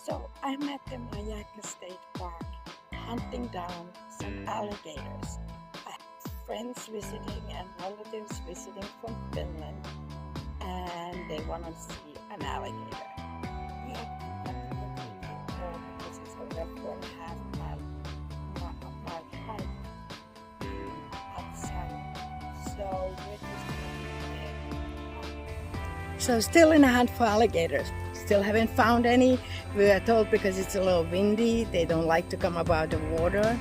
So I'm at the Myakka State Park hunting down some alligators. I have friends visiting and relatives visiting from Finland, and they want to see an alligator. We have to go because it's only a 4.5 mile hike outside. So we're just So still in a hunt for alligators. Still haven't found any. We were told because it's a little windy, they don't like to come above the water.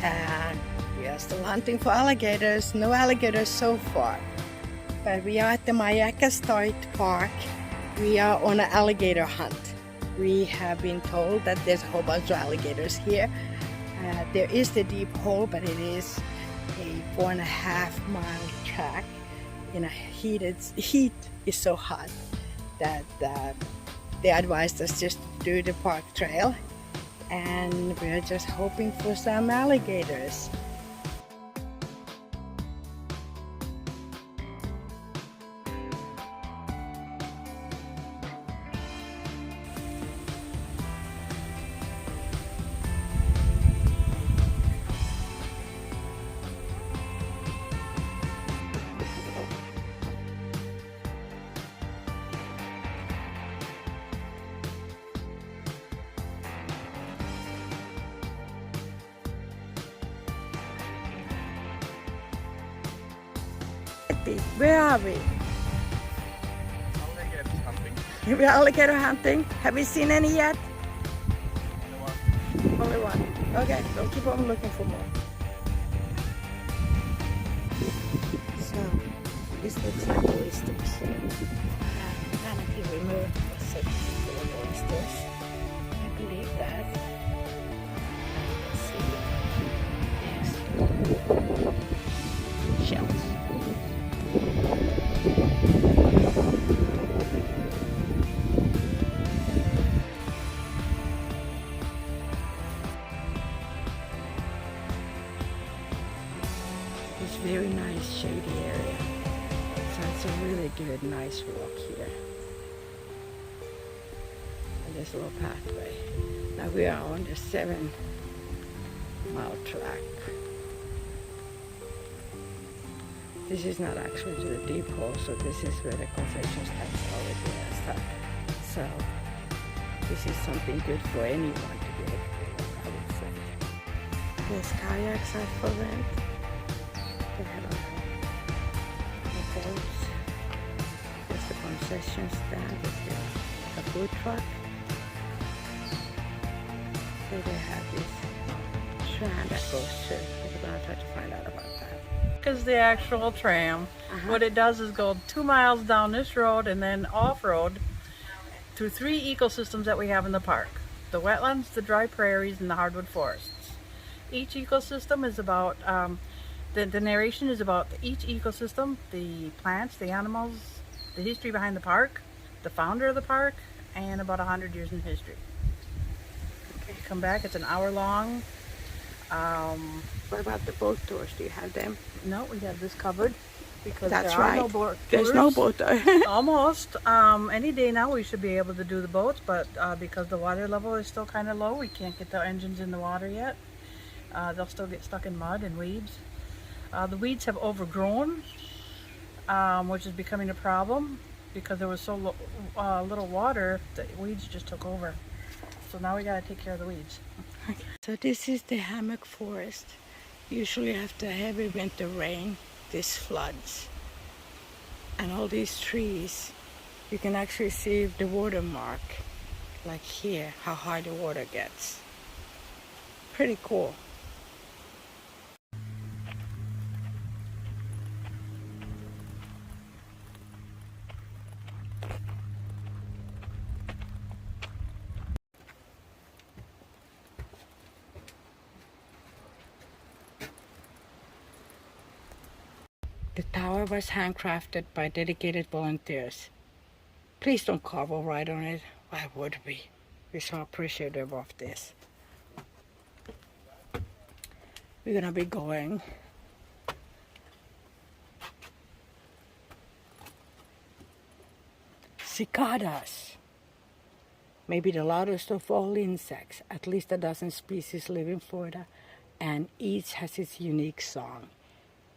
And we are still hunting for alligators. No alligators so far. But we are at the Myakka State Park. We are on an alligator hunt. We have been told that there's a whole bunch of alligators here. There is the deep hole, but it is a 4.5 mile track in a heat is so hot that they advised us just to do the park trail, and we're just hoping for some alligators. Where are we? Alligator hunting. We're alligator hunting. Have we seen any yet? Only one. Okay, we'll keep on looking for more. So, this looks like oysters. Apparently removed for full of oysters. I believe that. Let's see. Yes. Shells. It's very nice shady area, so it's a really good nice walk here. And there's a little pathway. Now we are on the 7 mile track. This is not actually to the deep hole, so this is where the concession stands already and stuff. So this is something good for anyone to be able to do, I would say. There's kayaks out for rent. They have a boats. There's the concession stand. There's a food truck. So they have this tram that goes through. We're going to try to find out about that. Is the actual tram. What it does is go 2 miles down this road and then off-road through 3 ecosystems that we have in the park. The wetlands, the dry prairies, and the hardwood forests. Each ecosystem is about, the narration is about each ecosystem, the plants, the animals, the history behind the park, the founder of the park, and about 100 years in history. Okay, come back, it's an hour long. What about the boat tours? Do you have them? No, we have this covered because That's there right. are no boat There's tours. no boat tour. Almost. Any day now we should be able to do the boats, but because the water level is still kind of low, we can't get the engines in the water yet. They'll still get stuck in mud and weeds. The weeds have overgrown, which is becoming a problem because there was so little water, the weeds just took over. So now we got to take care of the weeds. So this is the hammock forest. Usually after heavy winter rain, this floods. And all these trees, you can actually see the watermark, like here, how high the water gets. Pretty cool. The tower was handcrafted by dedicated volunteers. Please don't carve or write on it. Why would we? We're so appreciative of this. We're gonna be going cicadas. maybe the largest of all insects. At least a dozen species live in Florida, and each has its unique song.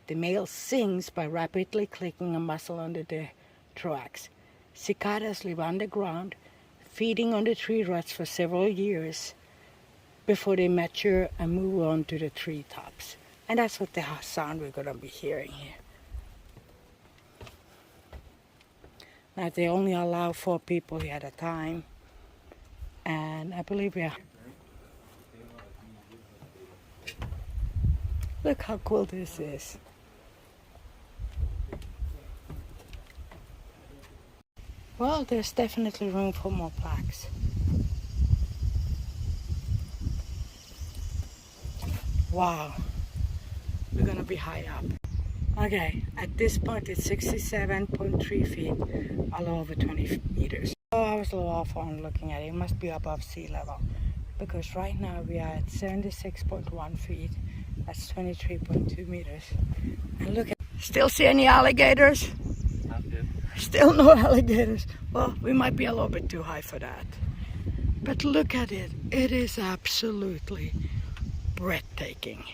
The male sings by rapidly clicking a muscle under the thorax. Cicadas live underground, feeding on the tree roots for several years before they mature and move on to the treetops. And that's what the sound we're going to be hearing here. Now they only allow 4 people here at a time, and I believe we are. Look how cool this is. Well, there's definitely room for more plaques. Wow, we're gonna be high up. Okay, at this point it's 67.3 feet, a little over 20 meters. Oh, I was a little off on looking at it. It must be above sea level, because right now we are at 76.1 feet. That's 23.2 meters. And look at, still see any alligators? Still no alligators. Well, we might be a little bit too high for that. But look at it. It is absolutely breathtaking.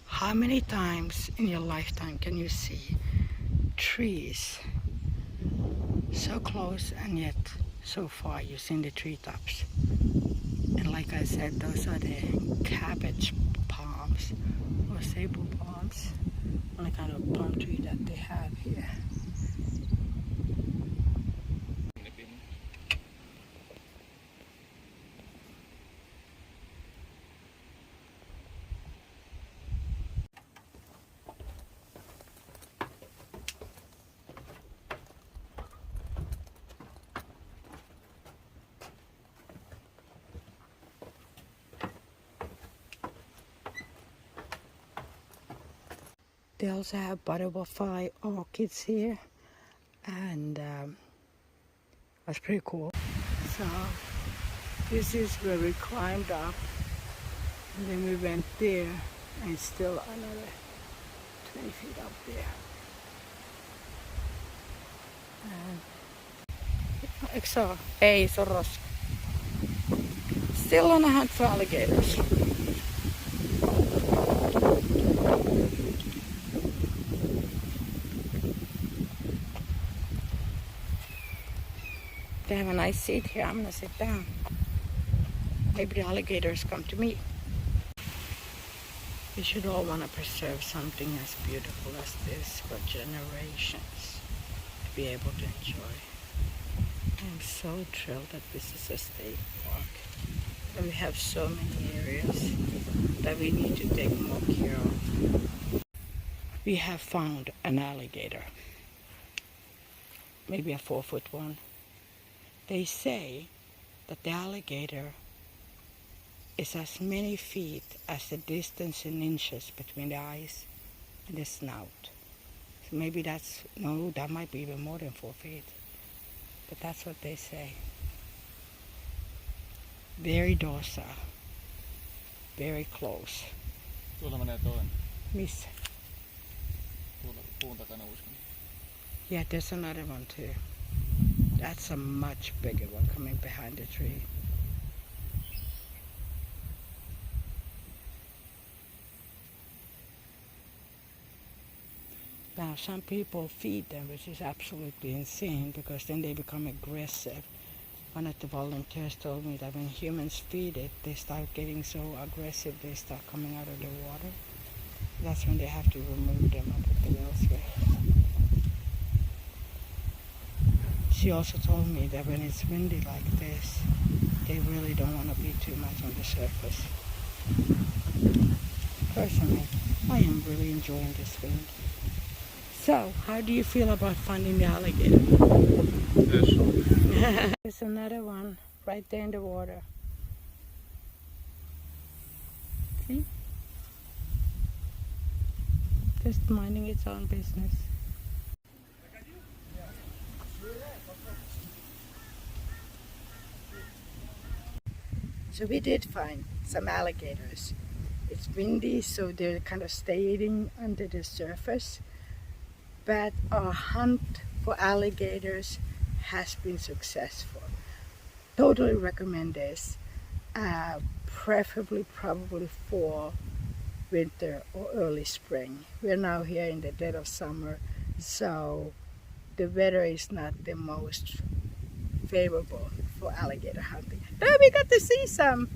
How many times in your lifetime can you see trees so close and yet so far? You've seen the treetops. And like I said, those are the cabbage palms or sable palms, only kind of palm tree that they have here. They also have butterfly orchids here, and that's pretty cool. So this is where we climbed up, and then we went there, and still another 20 feet up there. And still on a hunt for alligators. They have a nice seat here. I'm gonna sit down. Maybe the alligators come to me. We should all want to preserve something as beautiful as this for generations to be able to enjoy. I'm so thrilled that this is a state park. And we have so many areas that we need to take more care of. We have found an alligator. Maybe a 4-foot one. They say that the alligator is as many feet as the distance in inches between the eyes and the snout. So maybe that's, no, that might be even more than 4 feet. But that's what they say. Very docile. Very close. Tuolla menee toinen. Missä? Tuolla puun takana uskon. Yeah, there's another one too. That's a much bigger one coming behind the tree. Now some people feed them, which is absolutely insane, because then they become aggressive. One of the volunteers told me that when humans feed it, they start getting so aggressive, they start coming out of the water. That's when they have to remove them and put them elsewhere. She also told me that when it's windy like this, they really don't want to be too much on the surface. Personally, I am really enjoying this wind. So, how do you feel about finding the alligator? Yes. There's another one right there in the water. See? Just minding its own business. So we did find some alligators. It's windy, so they're kind of staying under the surface. But our hunt for alligators has been successful. totally recommend this. Preferably probably for winter or early spring. We're now here in the dead of summer, so the weather is not the most favorable for alligator hunting. But we got to see some.